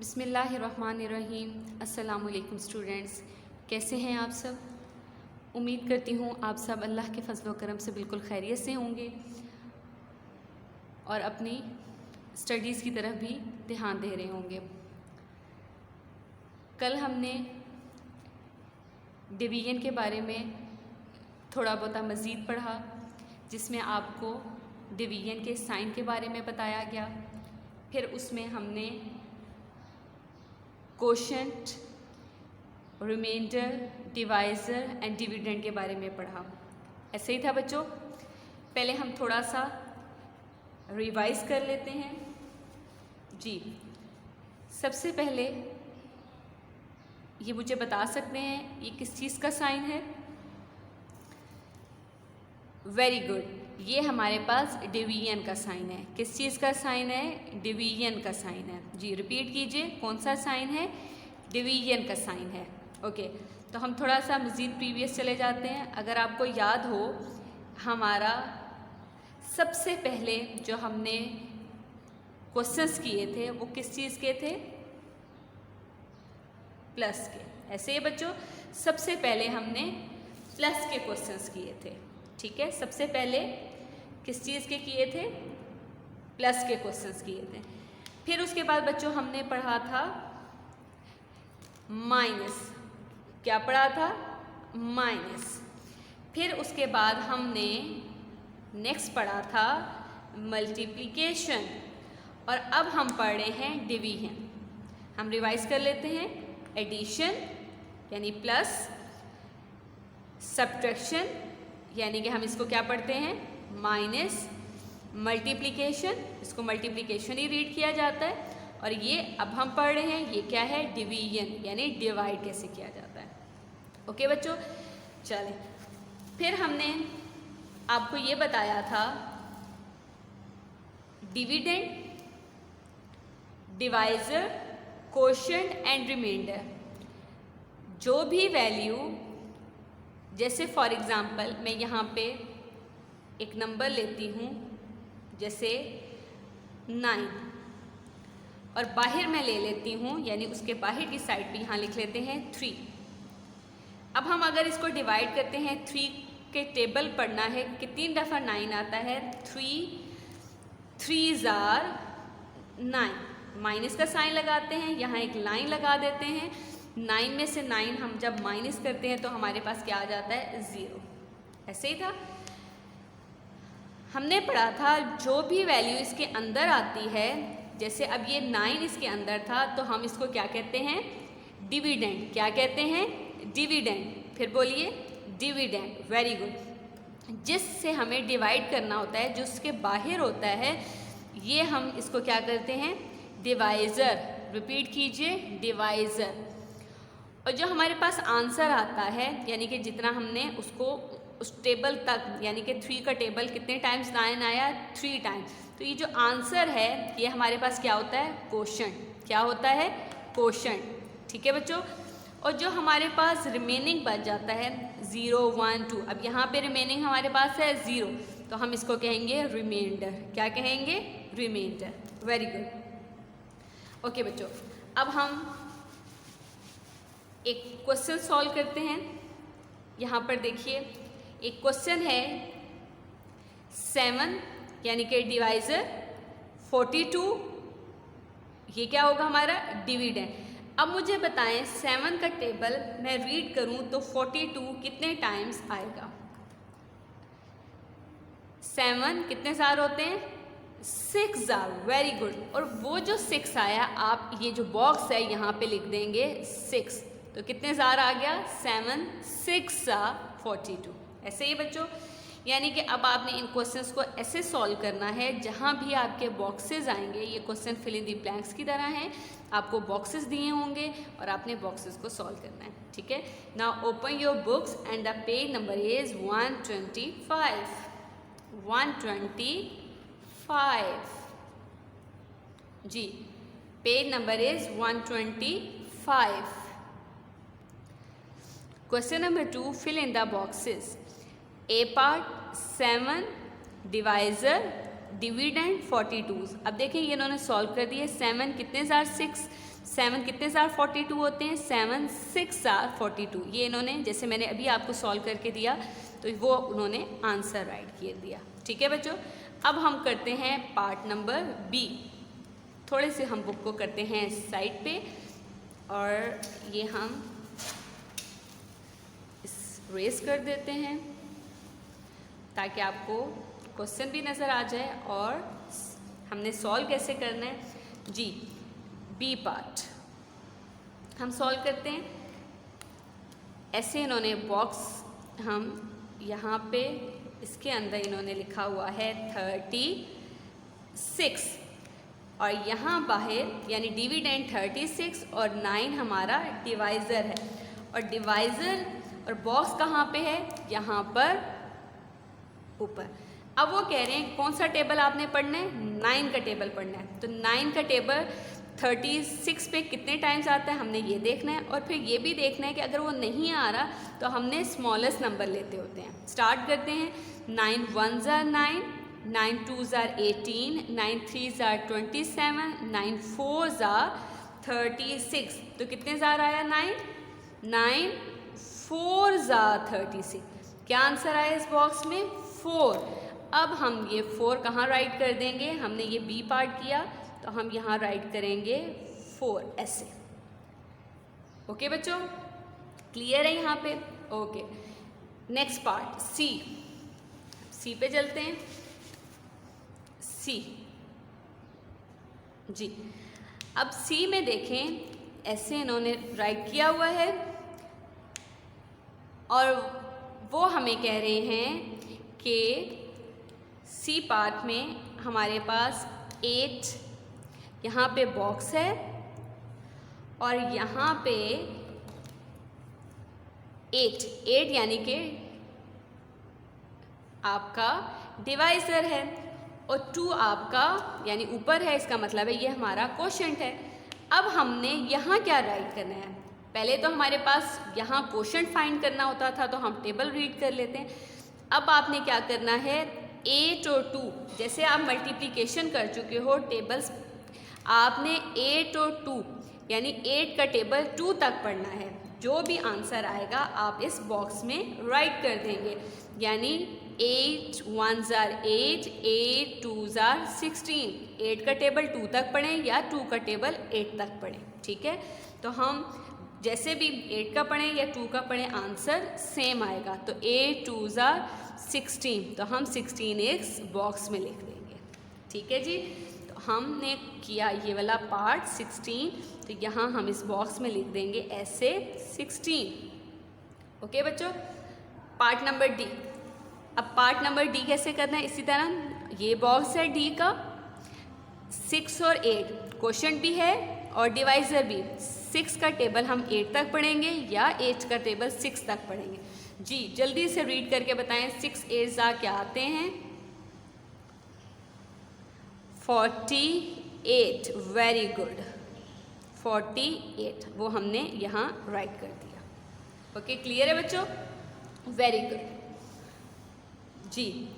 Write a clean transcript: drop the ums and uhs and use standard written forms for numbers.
बिस्मिल्लाहिर्रहमानिर्रहीम। अस्सलाम वालेकुम स्टूडेंट्स, कैसे हैं आप सब। उम्मीद करती हूँ आप सब अल्लाह के फजल व करम से बिल्कुल खैरियत से होंगे और अपनी स्टडीज़ की तरफ भी ध्यान दे रहे होंगे। कल हमने डिवीजन के बारे में थोड़ा बहुत मज़ीद पढ़ा, जिसमें आपको डिवीजन के साइन के बारे में बताया गया। फिर उसमें हमने quotient, remainder, divisor and dividend के बारे में पढ़ा। ऐसे ही था बच्चों। पहले हम थोड़ा सा रिवाइज कर लेते हैं जी। सबसे पहले ये मुझे बता सकते हैं ये किस चीज़ का साइन है। वेरी गुड, ये हमारे पास डिवीजन का साइन है। किस चीज़ का साइन है? डिवीजन का साइन है जी। रिपीट कीजिए, कौन सा साइन है? डिवीजन का साइन है। ओके, तो हम थोड़ा सा मज़ीद प्रीवियस चले जाते हैं। अगर आपको याद हो, हमारा सबसे पहले जो हमने क्वेश्चंस किए थे वो किस चीज़ के थे? प्लस के। ऐसे ही बच्चों, सबसे पहले हमने प्लस के क्वेश्चंस किए थे। ठीक है, सबसे पहले किस चीज़ के किए थे? प्लस के क्वेश्चंस किए थे। फिर उसके बाद बच्चों हमने पढ़ा था माइनस। क्या पढ़ा था? माइनस। फिर उसके बाद हमने नेक्स्ट पढ़ा था मल्टीप्लिकेशन, और अब हम पढ़ रहे हैं डिवीजन। हम रिवाइज कर लेते हैं। एडिशन यानी प्लस, सब्ट्रैक्शन यानी कि हम इसको क्या पढ़ते हैं? माइनस, मल्टीप्लिकेशन, इसको मल्टीप्लिकेशन ही रीड किया जाता है। और ये अब हम पढ़ रहे हैं, ये क्या है? डिवीजन यानी डिवाइड कैसे किया जाता है। ओके बच्चों, चलें। फिर हमने आपको ये बताया था dividend, divisor, quotient and remainder. जो भी वैल्यू, जैसे फॉर एग्ज़ाम्पल मैं यहाँ पे एक नंबर लेती हूँ, जैसे 9, और बाहर मैं ले लेती हूँ, यानी उसके बाहर की साइड पे यहाँ लिख लेते हैं 3। अब हम अगर इसको डिवाइड करते हैं, 3 के टेबल पढ़ना है, कितनी दफ़ा 9 आता है? 3 आर 9। माइनस का साइन लगाते हैं, यहाँ एक लाइन लगा देते हैं। 9 में से 9 हम जब माइनस करते हैं तो हमारे पास क्या आ जाता है? 0। ऐसे ही था। हमने पढ़ा था जो भी वैल्यू इसके अंदर आती है, जैसे अब ये 9 इसके अंदर था, तो हम इसको क्या कहते हैं? डिविडेंड। क्या कहते हैं? डिविडेंड। फिर बोलिए, डिविडेंड। Very good. जिससे हमें डिवाइड करना होता है, जो उसके बाहर होता है, ये हम इसको क्या करते हैं? डिवाइज़र। रिपीट कीजिए, डिवाइज़र। और जो हमारे पास आंसर आता है, यानी कि जितना हमने उसको उस टेबल तक, यानी कि 3 का टेबल कितने टाइम्स 9 आया? 3 टाइम्स। तो ये जो आंसर है, ये हमारे पास क्या होता है? कोशेंट। क्या होता है? कोशेंट। ठीक है बच्चों। और जो हमारे पास रिमेनिंग बच जाता है 0, 1, 2, अब यहाँ पे रिमेनिंग हमारे पास है 0, तो हम इसको कहेंगे रिमाइंडर। क्या कहेंगे? रिमाइंडर। Very good. ओके बच्चों, अब हम एक क्वेश्चन सॉल्व करते हैं। यहाँ पर देखिए, एक क्वेश्चन है 7 यानी कि डिवाइज़र, 42, ये क्या होगा हमारा? डिविडेंड। अब मुझे बताएं, 7 का टेबल मैं रीड करूं तो 42 कितने टाइम्स आएगा? 7 कितने जार होते हैं? 6 जार। Very good. और वो जो 6 आया, आप ये जो बॉक्स है यहाँ पे लिख देंगे 6, तो कितने जार आ गया? 7, 6 42। ऐसे ही बच्चों, यानी कि अब आपने इन क्वेश्चंस को ऐसे सॉल्व करना है, जहाँ भी आपके बॉक्सेस आएंगे, ये question fill in the blanks की तरह हैं। आपको बॉक्सेस दिए होंगे और आपने बॉक्सेस को सॉल्व करना है। ठीक है, now open your books and the page number is 125। 125 जी, page number is 125। Question number 2, fill in the boxes. A part 7, divisor, dividend 42। अब देखें, ये इन्होंने सॉल्व कर दिए। 7 कितने जार? 6, 7 कितने ज़ार 42 होते हैं, 7 6 ज़ार 42। ये इन्होंने जैसे मैंने अभी आपको सॉल्व करके दिया तो वो उन्होंने आंसर राइट किए दिया। ठीक है बच्चों, अब हम करते हैं पार्ट नंबर बी। थोड़े से हम बुक को करते हैं साइड पे और ये हम रेस कर देते हैं ताकि आपको क्वेश्चन भी नज़र आ जाए और हमने सॉल्व कैसे करना है। जी, बी पार्ट हम सॉल्व करते हैं। ऐसे इन्होंने बॉक्स हम यहाँ पे इसके अंदर इन्होंने लिखा हुआ है 36 और यहाँ बाहर यानी डिविडेंड 36 और 9 हमारा डिवाइज़र है और डिवाइज़र और बॉक्स कहाँ पे है, यहाँ पर ऊपर। अब वो कह रहे हैं कौन सा टेबल आपने पढ़ना है, 9 का टेबल पढ़ना है। तो 9 का टेबल 36 पे कितने टाइम्स आता है हमने ये देखना है और फिर ये भी देखना है कि अगर वो नहीं आ रहा तो हमने स्मॉलेस्ट नंबर लेते होते हैं। स्टार्ट करते हैं। 9 1 ज़ार 9, 9 2 ज़ार 18, 9 3 ज़ार 27, 9 4 ज़ार 36। तो कितने ज़ार आया 9 4 ज़ार 36। क्या आंसर आया इस बॉक्स में 4। अब हम ये 4 कहाँ राइट कर देंगे, हमने ये बी पार्ट किया तो हम यहाँ राइट करेंगे 4 ऐसे। ओके बच्चों, क्लियर है यहाँ पे। ओके, नेक्स्ट पार्ट सी पे चलते हैं। सी जी, अब सी में देखें ऐसे इन्होंने राइट किया हुआ है और वो हमें कह रहे हैं कि सी पार्ट में हमारे पास 8 यहाँ पे बॉक्स है और यहाँ पे 8 यानी कि आपका डिवाइज़र है और 2 आपका यानी ऊपर है, इसका मतलब है ये हमारा क्वोशंट है। अब हमने यहाँ क्या राइट करना है, पहले तो हमारे पास यहाँ क्वोशंट फाइंड करना होता था तो हम टेबल रीड कर लेते हैं। अब आपने क्या करना है 8 और 2, जैसे आप मल्टीप्लिकेशन कर चुके हो टेबल्स, आपने 8 और 2 यानी 8 का टेबल 2 तक पढ़ना है। जो भी आंसर आएगा आप इस बॉक्स में राइट कर देंगे, यानी 8 1 ज़ार 8, 8 2 ज़ार 16। 8 का टेबल 2 तक पढ़ें या 2 का टेबल 8 तक पढ़ें। ठीक है, तो हम जैसे भी 8 का पढ़ें या 2 का पढ़ें आंसर सेम आएगा। तो 8 2 ज़ार 16, तो हम 16 एक बॉक्स में लिख देंगे। ठीक है जी, तो हमने किया ये वाला पार्ट 16, तो यहाँ हम इस बॉक्स में लिख देंगे ऐसे 16। ओके बच्चों, पार्ट नंबर डी। अब पार्ट नंबर डी कैसे करना है, इसी तरह ये बॉक्स है डी का, 6 और 8 क्वोशंट भी है और डिवाइज़र भी। 6 का टेबल हम 8 तक पढ़ेंगे या 8 का टेबल 6 तक पढ़ेंगे। जी जल्दी से रीड करके बताएं, 6 8 ज़ा क्या आते हैं 48। वेरी गुड, 48 वो हमने यहाँ राइट कर दिया। ओके, क्लियर है बच्चों, वेरी गुड जी।